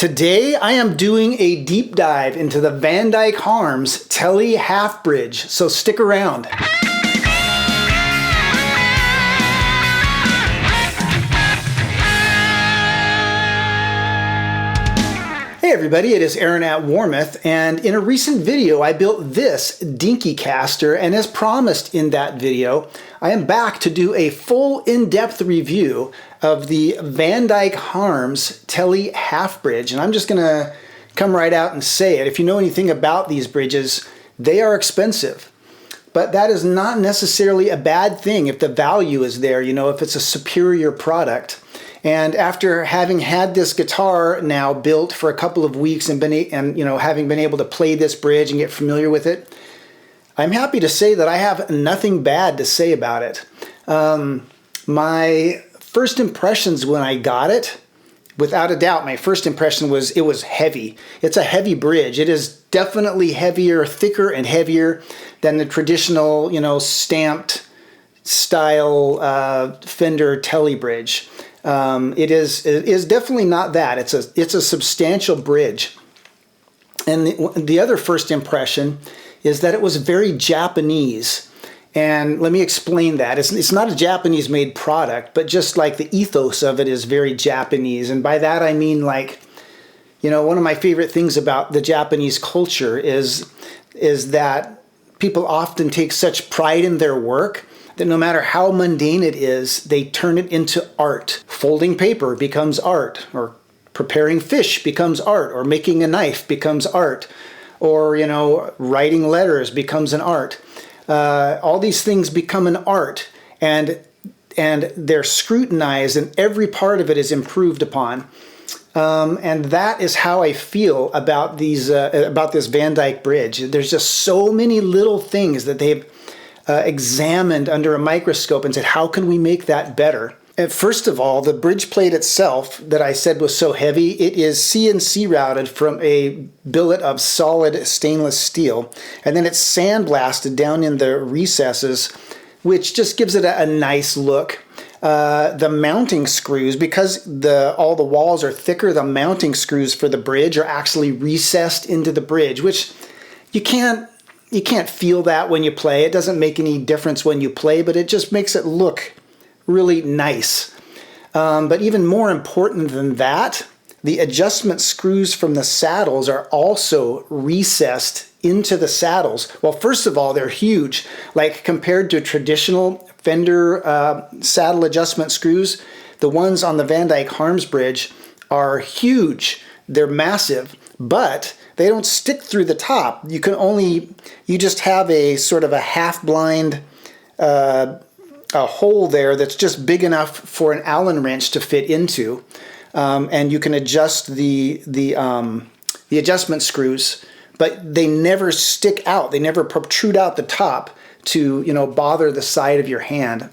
Today I am doing a deep dive into the Dyke-Harms Tele half bridge, so stick around. Hey everybody, it is Aaron at Warmoth, and in a recent video I built this dinky caster, and as promised in that video, I am back to do a full in-depth review of the Dyke-Harms Tele half bridge. And I'm just gonna come right out and say it. If you know anything about these bridges, they are expensive. But that is not necessarily a bad thing if the value is there, if it's a superior product. And after having had this guitar now built for a couple of weeks and having been able to play this bridge and get familiar with it, I'm happy to say that I have nothing bad to say about it. My first impressions when I got it, without a doubt, my first impression was it was heavy. It's a heavy bridge. It is definitely heavier, thicker and heavier than the traditional, stamped style Fender Tele bridge. It is definitely not that. It's a substantial bridge. And the other first impression is that it was very Japanese. And let me explain that. It's not a Japanese-made product, but just like the ethos of it is very Japanese. And by that I mean, like, one of my favorite things about the Japanese culture is that people often take such pride in their work that no matter how mundane it is, they turn it into art. Folding paper becomes art, or preparing fish becomes art, or making a knife becomes art, or, writing letters becomes an art. All these things become an art, and they're scrutinized, and every part of it is improved upon. And that is how I feel about this Van Dyke bridge. There's just so many little things that they've examined under a microscope and said, how can we make that better? And first of all, the bridge plate itself that I said was so heavy, it is CNC routed from a billet of solid stainless steel, and then it's sandblasted down in the recesses, which just gives it a nice look. The mounting screws, because all the walls are thicker, the mounting screws for the bridge are actually recessed into the bridge, which you can't feel that when you play. It doesn't make any difference when you play, but it just makes it look really nice. But even more important than that, the adjustment screws from the saddles are also recessed into the saddles. Well, first of all, they're huge. Like compared to traditional Fender saddle adjustment screws, the ones on the Dyke-Harms bridge are huge. They're massive, but they don't stick through the top. You just have a sort of a half-blind a hole there that's just big enough for an Allen wrench to fit into, and you can adjust the adjustment screws, but they never stick out. They never protrude out the top to bother the side of your hand.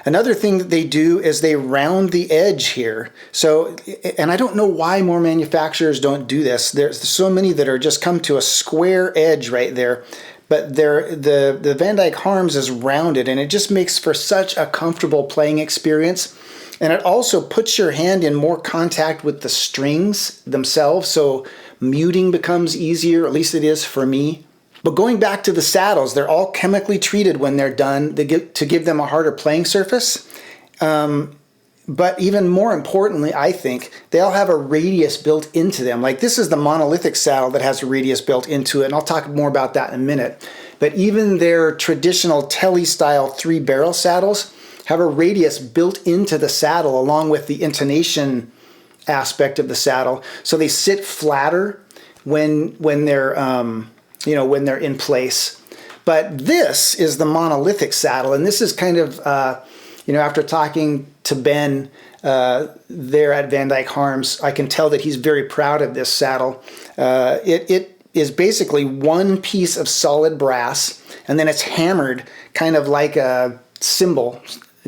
Another thing that they do is they round the edge here. So, and I don't know why more manufacturers don't do this. There's so many that are just come to a square edge right there. But the Dyke-Harms is rounded, and it just makes for such a comfortable playing experience. And it also puts your hand in more contact with the strings themselves, so muting becomes easier, at least it is for me. But going back to the saddles, they're all chemically treated when they're done to give them a harder playing surface. But even more importantly, I think, they all have a radius built into them. Like this is the Monolithic saddle that has a radius built into it, and I'll talk more about that in a minute. But even their traditional Tele style 3-barrel saddles have a radius built into the saddle along with the intonation aspect of the saddle. So they sit flatter when they're when they're in place. But this is the Monolithic saddle, and this is kind of after talking to Ben there at Dyke-Harms, I can tell that he's very proud of this saddle. It is basically one piece of solid brass, and then it's hammered kind of like a cymbal,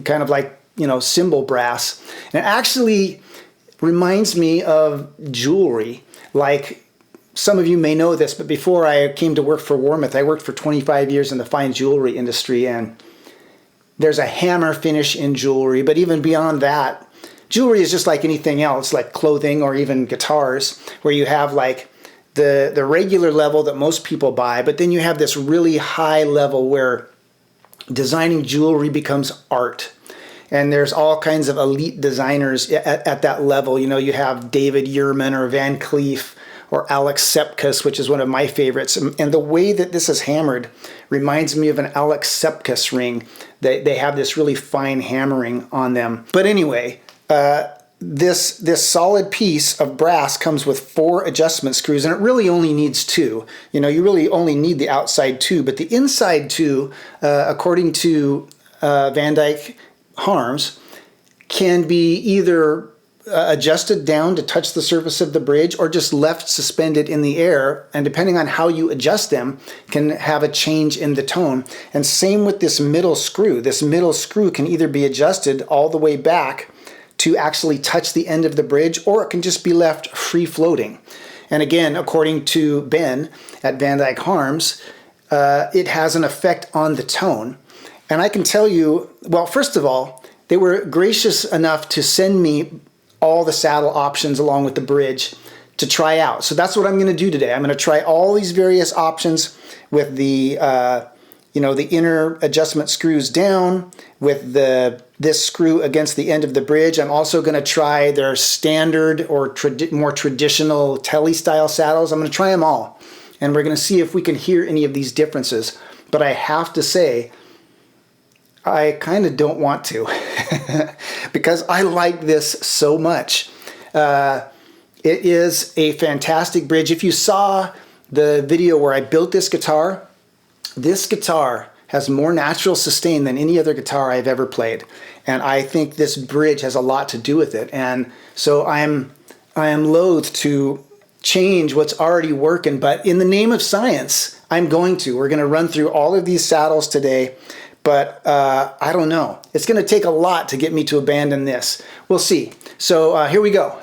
kind of like, cymbal brass. And it actually reminds me of jewelry. Like, some of you may know this, but before I came to work for Warmoth, I worked for 25 years in the fine jewelry industry, and there's a hammer finish in jewelry, but even beyond that, jewelry is just like anything else, like clothing or even guitars, where you have like the regular level that most people buy, but then you have this really high level where designing jewelry becomes art. And there's all kinds of elite designers at that level. You know, you have David Yurman or Van Cleef or Alex Sepkus, which is one of my favorites. And the way that this is hammered reminds me of an Alex Sepkus ring. They have this really fine hammering on them. But anyway, this solid piece of brass comes with 4 adjustment screws, and it really only needs 2. You know, you really only need the outside 2, but the inside 2, according to Van Dyke-Harms, can be either adjusted down to touch the surface of the bridge or just left suspended in the air, and depending on how you adjust them can have a change in the tone. And same with this middle screw. This middle screw can either be adjusted all the way back to actually touch the end of the bridge, or it can just be left free floating. And again, according to Ben at Van Dyke-Harms, it has an effect on the tone. And I can tell you, well, first of all, they were gracious enough to send me all the saddle options along with the bridge to try out. So that's what I'm going to do today. I'm going to try all these various options with the the inner adjustment screws down, with this screw against the end of the bridge. I'm also going to try their standard or more traditional Tele style saddles. I'm going to try them all, and we're going to see if we can hear any of these differences. But I have to say, I kind of don't want to because I like this so much. It is a fantastic bridge. If you saw the video where I built this guitar has more natural sustain than any other guitar I've ever played. And I think this bridge has a lot to do with it. And so I am loath to change what's already working, but in the name of science, I'm going to. We're going to run through all of these saddles today. But I don't know. It's going to take a lot to get me to abandon this. We'll see. So here we go.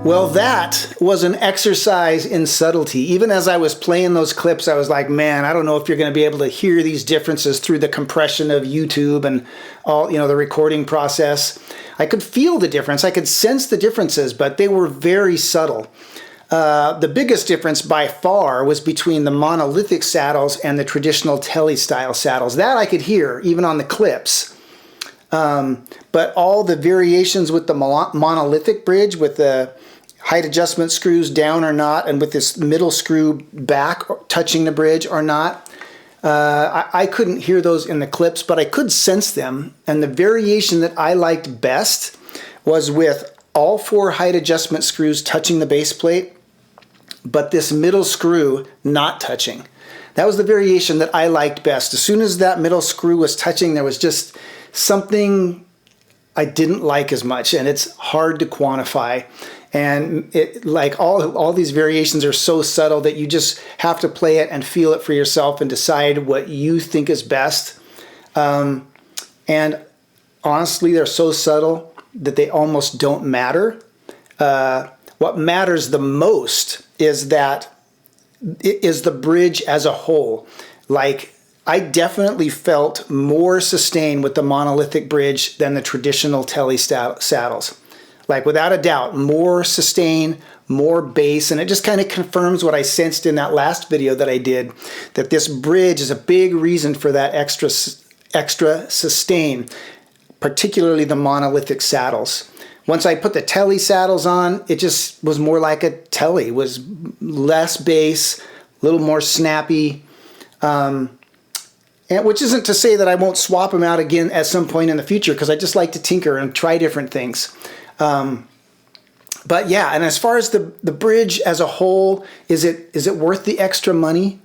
Well, that was an exercise in subtlety. Even as I was playing those clips, I was like, man, I don't know if you're going to be able to hear these differences through the compression of YouTube and all, the recording process. I could feel the difference. I could sense the differences, but they were very subtle. The biggest difference by far was between the monolithic saddles and the traditional Tele style saddles. That I could hear even on the clips. But all the variations with the monolithic bridge, with the height adjustment screws down or not, and with this middle screw back touching the bridge or not, I couldn't hear those in the clips, but I could sense them. And the variation that I liked best was with all 4 height adjustment screws touching the base plate, but this middle screw not touching. That was the variation that I liked best. As soon as that middle screw was touching, there was just something I didn't like as much, and it's hard to quantify. And like all these variations are so subtle that you just have to play it and feel it for yourself and decide what you think is best. And honestly, they're so subtle that they almost don't matter. What matters the most is the bridge as a whole. Like, I definitely felt more sustain with the monolithic bridge than the traditional Tele saddles. Like, without a doubt, more sustain, more bass, and it just kind of confirms what I sensed in that last video that I did, that this bridge is a big reason for that extra sustain, particularly the monolithic saddles. Once I put the Tele saddles on, it just was more like a Tele. It was less bass, a little more snappy, and which isn't to say that I won't swap them out again at some point in the future, because I just like to tinker and try different things. But yeah, and as far as the bridge as a whole, is it worth the extra money?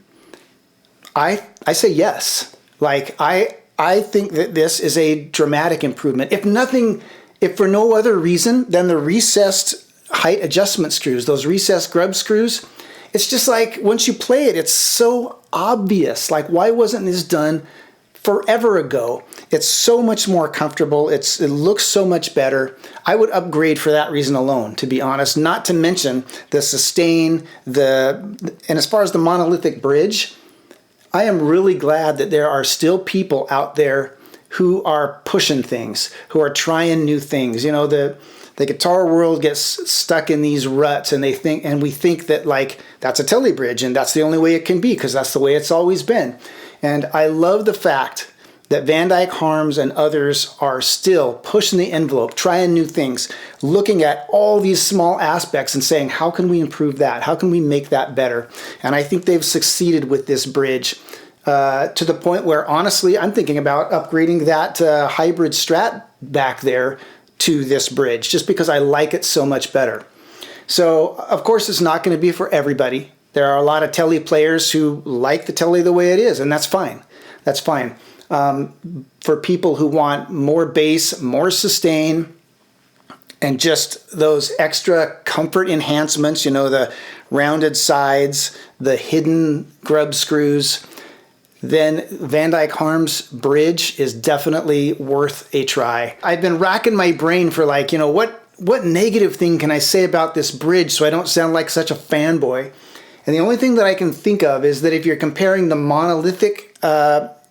I say yes. Like, I think that this is a dramatic improvement. If for no other reason than the recessed height adjustment screws, those recessed grub screws, it's just like, once you play it, it's so obvious. Like, why wasn't this done forever ago? It's so much more comfortable. It looks so much better. I would upgrade for that reason alone, to be honest, not to mention the sustain, and as far as the monolithic bridge, I am really glad that there are still people out there who are pushing things, who are trying new things. The guitar world gets stuck in these ruts, and we think that, like, that's a Tele bridge and that's the only way it can be because that's the way it's always been. And I love the fact that Dyke-Harms and others are still pushing the envelope, trying new things, looking at all these small aspects and saying, how can we improve that? How can we make that better? And I think they've succeeded with this bridge to the point where, honestly, I'm thinking about upgrading that hybrid Strat back there to this bridge, just because I like it so much better. So, of course, it's not going to be for everybody. There are a lot of Tele players who like the Tele the way it is, and that's fine. That's fine. For people who want more bass, more sustain, and just those extra comfort enhancements, the rounded sides, the hidden grub screws, then Dyke-Harms bridge is definitely worth a try. I've been racking my brain for, like, what negative thing can I say about this bridge so I don't sound like such a fanboy? And the only thing that I can think of is that if you're comparing the monolithic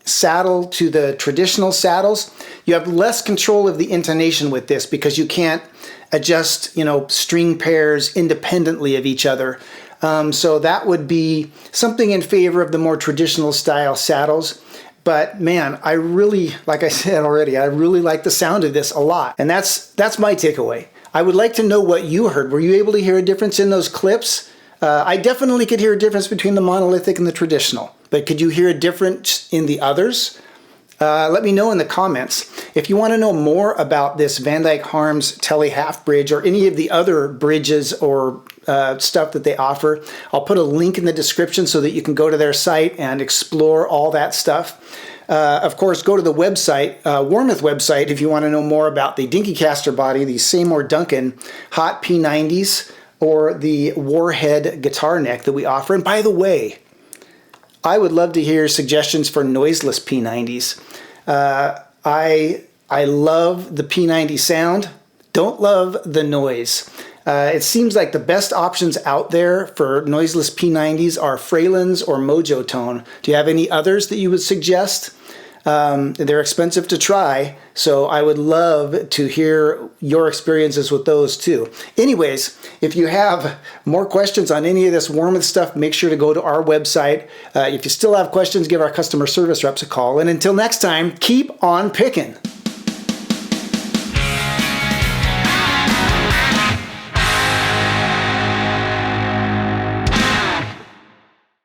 saddle to the traditional saddles, you have less control of the intonation with this because you can't adjust, string pairs independently of each other. So that would be something in favor of the more traditional style saddles. But man, I really, like I said already, I really like the sound of this a lot. And that's my takeaway. I would like to know what you heard. Were you able to hear a difference in those clips? I definitely could hear a difference between the monolithic and the traditional. But could you hear a difference in the others? Let me know in the comments. If you want to know more about this Dyke-Harms Tele half bridge or any of the other bridges or stuff that they offer, I'll put a link in the description so that you can go to their site and explore all that stuff. Of course, go to the website, Warmoth website, if you want to know more about the Dinkycaster body, the Seymour Duncan Hot P-90s, or the Warhead guitar neck that we offer. And by the way, I would love to hear suggestions for Noiseless P-90s. I love the P-90 sound, don't love the noise. It seems like the best options out there for noiseless P-90s are Fralins or Mojo Tone. Do you have any others that you would suggest? They're expensive to try, so I would love to hear your experiences with those too. Anyways, if you have more questions on any of this Warmoth stuff, make sure to go to our website. If you still have questions, give our customer service reps a call. And until next time, keep on picking.